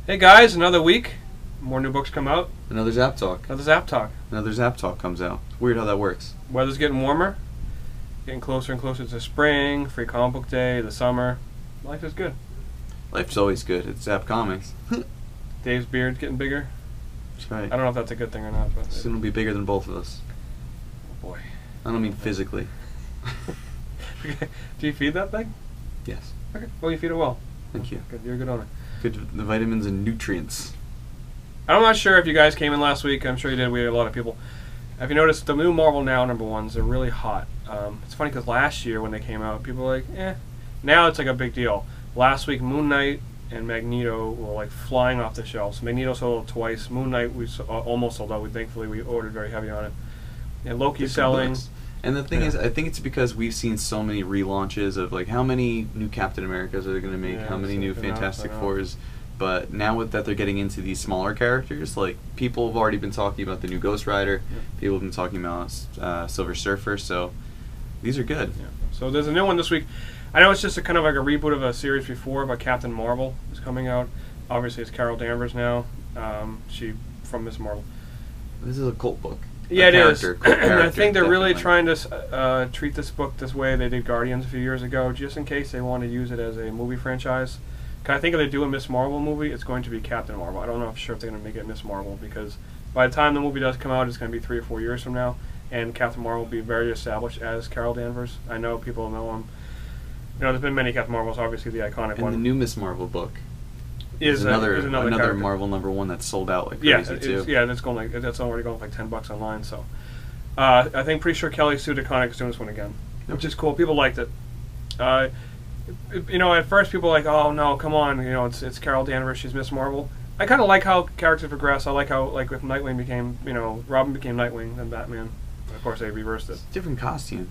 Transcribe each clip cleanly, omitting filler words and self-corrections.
Hey guys, another week. More new books come out. Another Zapp Talk. Another Zapp Talk. Another Zapp Talk comes out. It's weird how that works. Weather's getting warmer. Getting closer and closer to spring, free comic book day, the summer. Life is good. Life's always good. It's Zapp Comics. Dave's beard's getting bigger. That's right. I don't know if that's a good thing or not. But soon it'll be bigger than both of us. Oh boy. I don't mean physically. Do you feed that thing? Yes. Okay. Well, you feed it well. Thank you. Good. You're a good owner. Good the vitamins and nutrients. I'm not sure if you guys came in last week. I'm sure you did. We had a lot of people. Have you noticed the new Marvel Now #1s are really hot? It's funny because last year when they came out, people were like, eh. Now it's like a big deal. Last week, Moon Knight and Magneto were like flying off the shelves. Magneto sold out twice. Moon Knight we almost sold out. Thankfully we ordered very heavy on it. And Loki's selling. And the thing is, I think it's because we've seen so many relaunches of like how many new Captain Americas are they going to make, how many new Fantastic Fours. But now that they're getting into these smaller characters, like people have already been talking about the new Ghost Rider, people have been talking about Silver Surfer, so these are good. Yeah. So there's a new one this week. I know it's just a kind of like a reboot of a series before, but Captain Marvel is coming out. Obviously, it's Carol Danvers now. She from Miss Marvel. This is a cult book. Yeah, it is. And I think they're really trying to treat this book this way they did Guardians a few years ago, just in case they want to use it as a movie franchise. I think if they do a Miss Marvel movie, it's going to be Captain Marvel. I don't know if they're going to make it Miss Marvel, because by the time the movie does come out, it's going to be 3 or 4 years from now, and Captain Marvel will be very established as Carol Danvers. I know people know him. You know, there's been many Captain Marvels, obviously the iconic one. And the new Miss Marvel book is another Marvel #1 that's sold out like crazy too. Yeah, that's already going for like $10 online. So I think pretty sure Kelly Sue DeConnick is doing this one again, which is cool. People liked it. You know, at first people were like, oh no, come on, you know, it's Carol Danvers, she's Miss Marvel. I kind of like how characters progress. I like how, like, if Nightwing became, you know, Robin became Nightwing, then Batman. Of course, they reversed it. It's a different costume.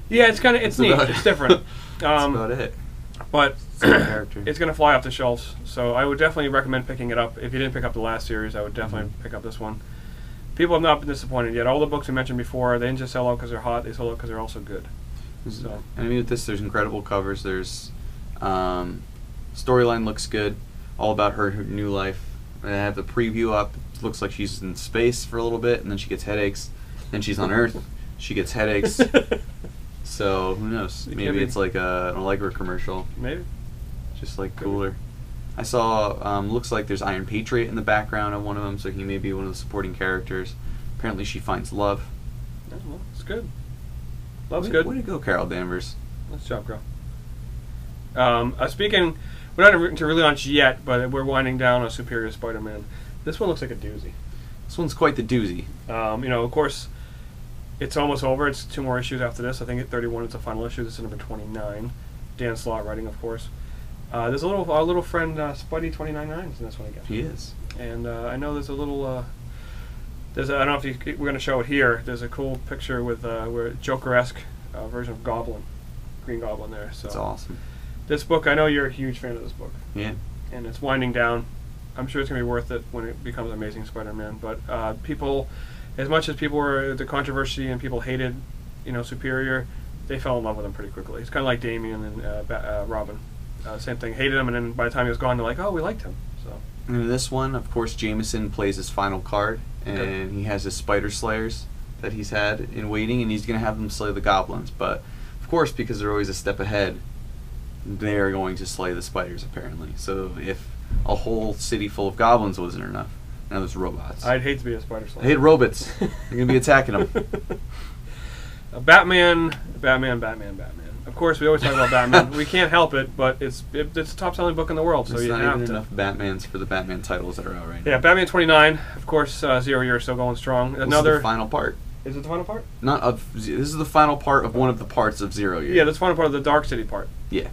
Yeah, it's neat. It's different. That's about it. But it's going to fly off the shelves, so I would definitely recommend picking it up. If you didn't pick up the last series, I would definitely pick up this one. People have not been disappointed yet. All the books we mentioned before, they didn't just sell out because they're hot, they sold out because they're also good. So. And I mean, with this, there's incredible covers. There's storyline looks good, all about her new life. I have the preview up. It looks like she's in space for a little bit, and then she gets headaches. Then she's on Earth. She gets headaches. So who knows? Maybe it's like an Allegra commercial. Maybe. Just like cooler. I saw. Looks like there's Iron Patriot in the background of one of them, so he may be one of the supporting characters. Apparently, she finds love. Yeah, well, it's good. Love's good. Way to go, Carol Danvers. Nice job, girl. Speaking, we're not into relaunch yet, but we're winding down on Superior Spider-Man. This one looks like a doozy. This one's quite the doozy. You know, of course, it's almost over. It's 2 more issues after this. I think at 31 is the final issue. This is number 29. Dan Slott writing, of course. There's our little friend Spidey 29.9 in this one again. He is. And I know there's a little. I don't know if we're going to show it here. There's a cool picture with where Joker-esque version of Goblin, Green Goblin there. So that's awesome. This book, I know you're a huge fan of this book. Yeah. And it's winding down. I'm sure it's going to be worth it when it becomes Amazing Spider-Man. But people, as much as people were the controversy and people hated, you know, Superior, they fell in love with him pretty quickly. It's kind of like Damian and Robin. Same thing. Hated him, and then by the time he was gone, they're like, oh, we liked him. So. And in this one, of course, Jameson plays his final card. And he has his spider slayers that he's had in waiting, and he's going to have them slay the goblins. But, of course, because they're always a step ahead, they are going to slay the spiders, apparently. So if a whole city full of goblins wasn't enough, now there's robots. I'd hate to be a spider slayer. I hate robots. They're going to be attacking them. Batman. Of course, we always talk about Batman. We can't help it, but it's a top-selling book in the world, so there's you not have even to. enough Batmans for the Batman titles that are out right now. Yeah, Batman 29. Of course, 0 Year still going strong. This is the final part. Is it the final part? Not of. This is the final part of one of the parts of 0 Year. Yeah, that's the final part of the Dark City part. Yeah.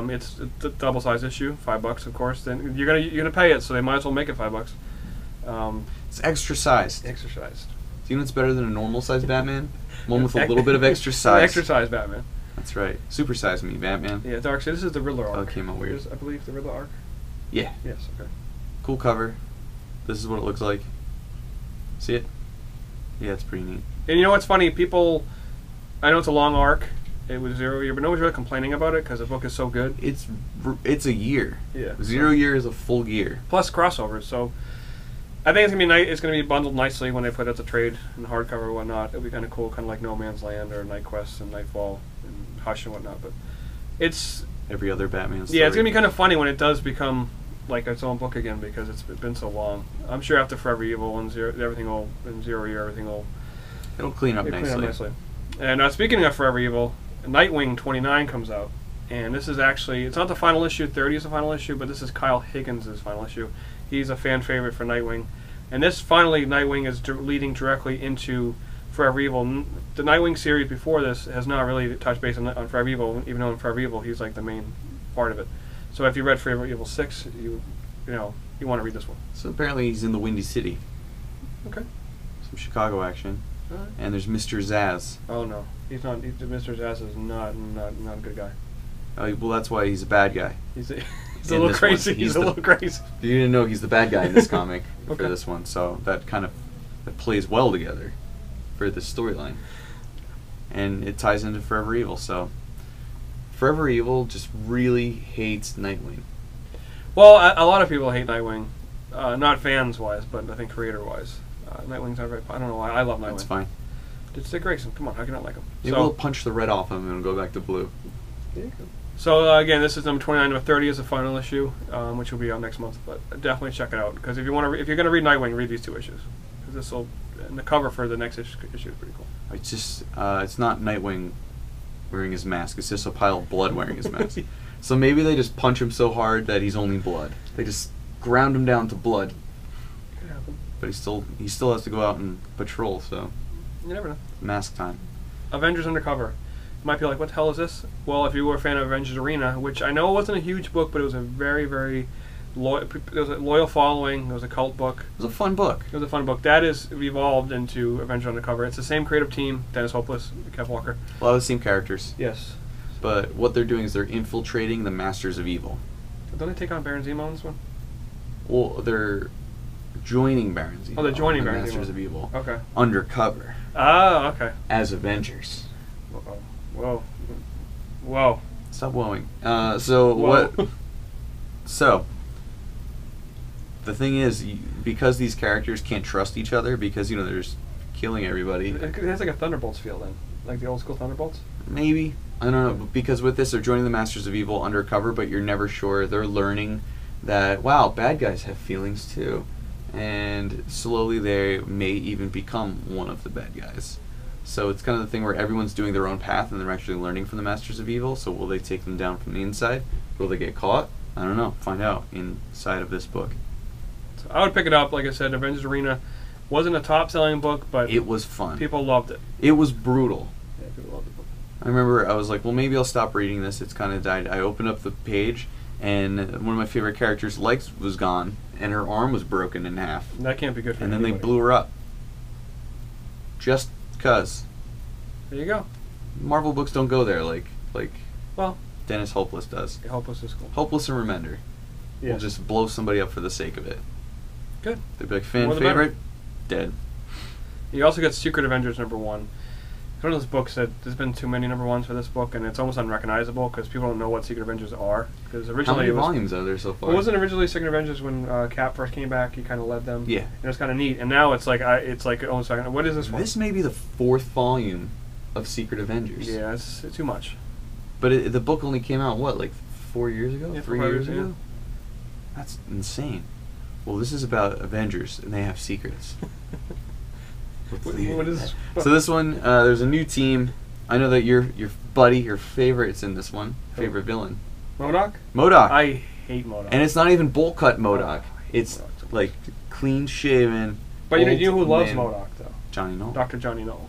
It's a double-sized issue, $5, of course. Then you're gonna pay it, so they might as well make it $5. It's extra sized. Extra sized. Do you know what's better than a normal sized Batman? One with a little bit of extra size. Extra sized Batman. That's right. Super Size Me, Batman. Yeah, Darkseid. This is the Riddler arc. Oh, it came out weird. This is, I believe, the Riddler arc. Yeah. Yes. Okay. Cool cover. This is what it looks like. See it? Yeah, it's pretty neat. And you know what's funny? People, I know it's a long arc. It was 0 year, but nobody's really complaining about it because the book is so good. It's a year. Yeah. 0 year is a full year. Plus crossovers, so I think it's gonna be it's gonna be bundled nicely when they put it as a trade and hardcover and whatnot. It'll be kind of cool, kind of like No Man's Land or Night Quest and Nightfall and Hush and whatnot. But it's every other Batman story. Yeah, it's gonna be kind of funny when it does become like its own book again because it's been so long. I'm sure after Forever Evil and everything will in 0 year everything will it'll clean up nicely. And speaking of Forever Evil, Nightwing 29 comes out, and this is actually, it's not the final issue, 30 is the final issue, but this is Kyle Higgins' final issue. He's a fan favorite for Nightwing. And this, finally, Nightwing is leading directly into Forever Evil. The Nightwing series before this has not really touched base on Forever Evil, even though in Forever Evil he's like the main part of it. So if you read Forever Evil 6, you want to read this one. So apparently he's in the Windy City. Okay. Some Chicago action. Right. And there's Mr. Zaz. Oh no, he's not. Mr. Zaz is not a good guy. Well, that's why he's a bad guy. He's a little crazy. He's a little crazy. You didn't know he's the bad guy in this comic Okay. for this one, so that kind of plays well together for this storyline, and it ties into Forever Evil. So Forever Evil just really hates Nightwing. Well, a lot of people hate Nightwing, not fans wise, but I think creator wise. Nightwing's not very. I don't know why. I love Nightwing. That's fine. It's Dick Grayson. Come on, how can you not like him? It will punch the red off him and it'll go back to blue. There you go. So again, this is number 29. Number 30 is the final issue, which will be out next month. But definitely check it out because if you're going to read Nightwing, read these 2 issues because this will. And the cover for the next issue is pretty cool. It's just it's not Nightwing wearing his mask. It's just a pile of blood wearing his mask. So maybe they just punch him so hard that he's only blood. They just ground him down to blood. Could happen. But he still has to go out and patrol. So You never know. mask time. Avengers Undercover. You might be like, what the hell is this? Well, if you were a fan of Avengers Arena, which I know wasn't a huge book, but it was a very, very loyal following. It was a cult book. It was a fun book. It was a fun book. That is evolved into Avengers Undercover. It's the same creative team, Dennis Hopeless, Kev Walker. A lot of the same characters. Yes. But what they're doing is they're infiltrating the Masters of Evil. Don't they take on Baron Zemo in this one? Well, they're joining Baron Zemo. Oh, they're joining the Baron Masters Zemo. of Evil. Okay. Undercover. Oh, okay. As Avengers. Whoa. Whoa. Stop wowing. So Whoa. what? So the thing is, because these characters can't trust each other, because they're just killing everybody. It has like a Thunderbolts feel then, like the old school Thunderbolts. Maybe, I don't know. But because with this, they're joining the Masters of Evil undercover, but you're never sure. They're learning that wow, bad guys have feelings too, and slowly they may even become one of the bad guys. So it's kind of the thing where everyone's doing their own path, and they're actually learning from the Masters of Evil. So will they take them down from the inside? Will they get caught? I don't know. Find out inside of this book. So I would pick it up. Like I said, Avengers Arena wasn't a top-selling book, but It was fun. people loved it. It was brutal. Yeah, people loved the book. I remember I was like, well, maybe I'll stop reading this. It's kind of died. I opened up the page, and one of my favorite characters' legs was gone, and her arm was broken in half. And that can't be good for And then they anybody. blew her up. Just cause. There you go. Marvel books don't go there like Well, Dennis Hopeless does. Hopeless is cool. Hopeless and Remender will Yes. just blow somebody up for the sake of it. Good. They'd be like, fan More the better. favorite, dead. You also got Secret Avengers #1. It's one of those books that there's been too many #1s for this book, and it's almost unrecognizable because people don't know what Secret Avengers are. Because How originally many it was. volumes are there so far? Well, wasn't originally Secret Avengers when Cap first came back? He kind of led them. Yeah. And it was kind of neat. And now it's like almost like, what is this one? This may be the 4th volume of Secret Avengers. Yeah, it's too much. But the book only came out, what, like 4 years ago? Yeah, 3 4 years years, ago? yeah. That's insane. Well, this is about Avengers, and they have secrets. What is? So this one, there's a new team. I know that your buddy, your favorite's in this one. Favorite villain. MODOK? MODOK. I hate MODOK. And it's not even bowl cut MODOK. Oh, It's MODOK. like clean shaven. But you know who loves man. MODOK though? Johnny Knoll. Dr. Johnny Knoll.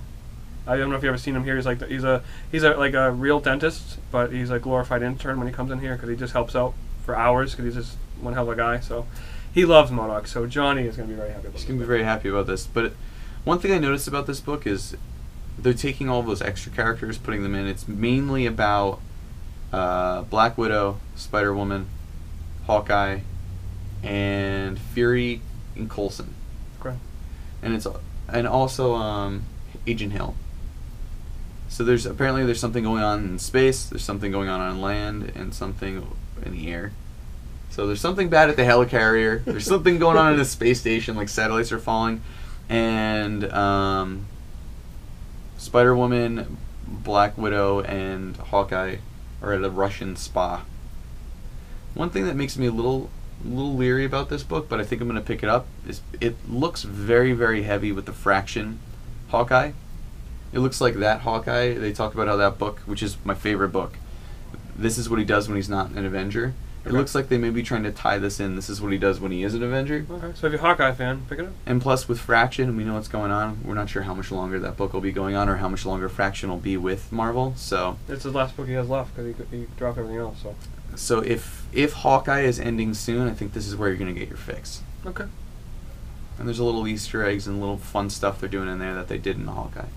I don't know if you ever seen him here. He's like he's a real dentist, but he's a glorified intern when he comes in here because he just helps out for hours because he's just one hell of a guy. So he loves MODOK. So Johnny is going to be very happy about He's this gonna be book. very happy about this. But one thing I noticed about this book is they're taking all those extra characters, putting them in. It's mainly about Black Widow, Spider-Woman, Hawkeye, and Fury and Coulson. Okay. And also Agent Hill. So there's something going on in space, there's something going on land, and something in the air. So there's something bad at the helicarrier. There's something going on in the space station, like satellites are falling, and Spider-Woman, Black Widow, and Hawkeye are at a Russian spa. One thing that makes me a little leery about this book, but I think I'm going to pick it up, is it looks very, very heavy with the Fraction Hawkeye. It looks like that Hawkeye. They talk about how that book, which is my favorite book, this is what he does when he's not an Avenger. It looks like they may be trying to tie this in. This is what he does when he is an Avenger. Okay, so if you're a Hawkeye fan, pick it up. And plus, with Fraction, and we know what's going on, we're not sure how much longer that book will be going on or how much longer Fraction will be with Marvel. So it's the last book he has left because he dropped everything else. So if Hawkeye is ending soon, I think this is where you're going to get your fix. Okay. And there's a little Easter eggs and little fun stuff they're doing in there that they did in the Hawkeye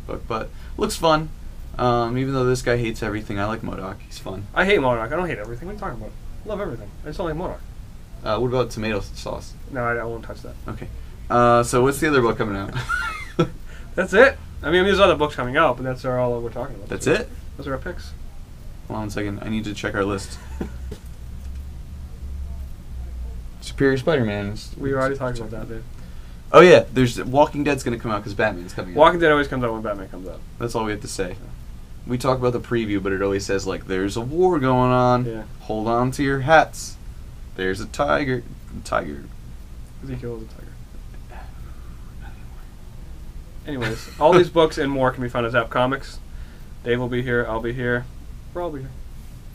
book. But looks fun. Even though this guy hates everything, I like MODOK. He's fun. I hate MODOK. I don't hate everything. What are you talking about? I love everything. I just don't like MODOK. What about tomato sauce? No, I won't touch that. Okay. So what's the other book coming out? That's it. I mean, there's other books coming out, but that's all we're talking about. That's it? Those are our picks. Hold on a second. I need to check our list. Superior Spider-Man. We already talked about that, dude. Oh yeah, there's Walking Dead's going to come out because Batman's coming out. Walking Dead always comes out when Batman comes out. That's all we have to say. We talk about the preview, but it always says, like, there's a war going on. Yeah. Hold on to your hats. There's a tiger. Ezekiel is a tiger. Anyways, all these books and more can be found at Zapp Comics. Dave will be here. I'll be here. We'll all be here.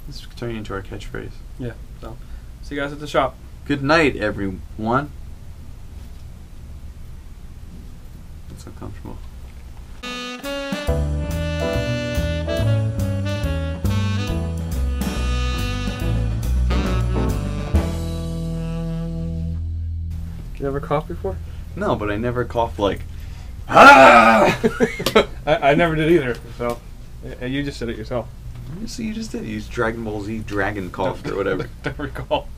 This is turning into our catchphrase. Yeah. So, see you guys at the shop. Good night, everyone. That's uncomfortable. You never coughed before? No, but I never coughed like, ah! I never did either. So, and you just did it yourself. So you just did. You used Dragon Ball Z dragon cough or whatever. Don't recall.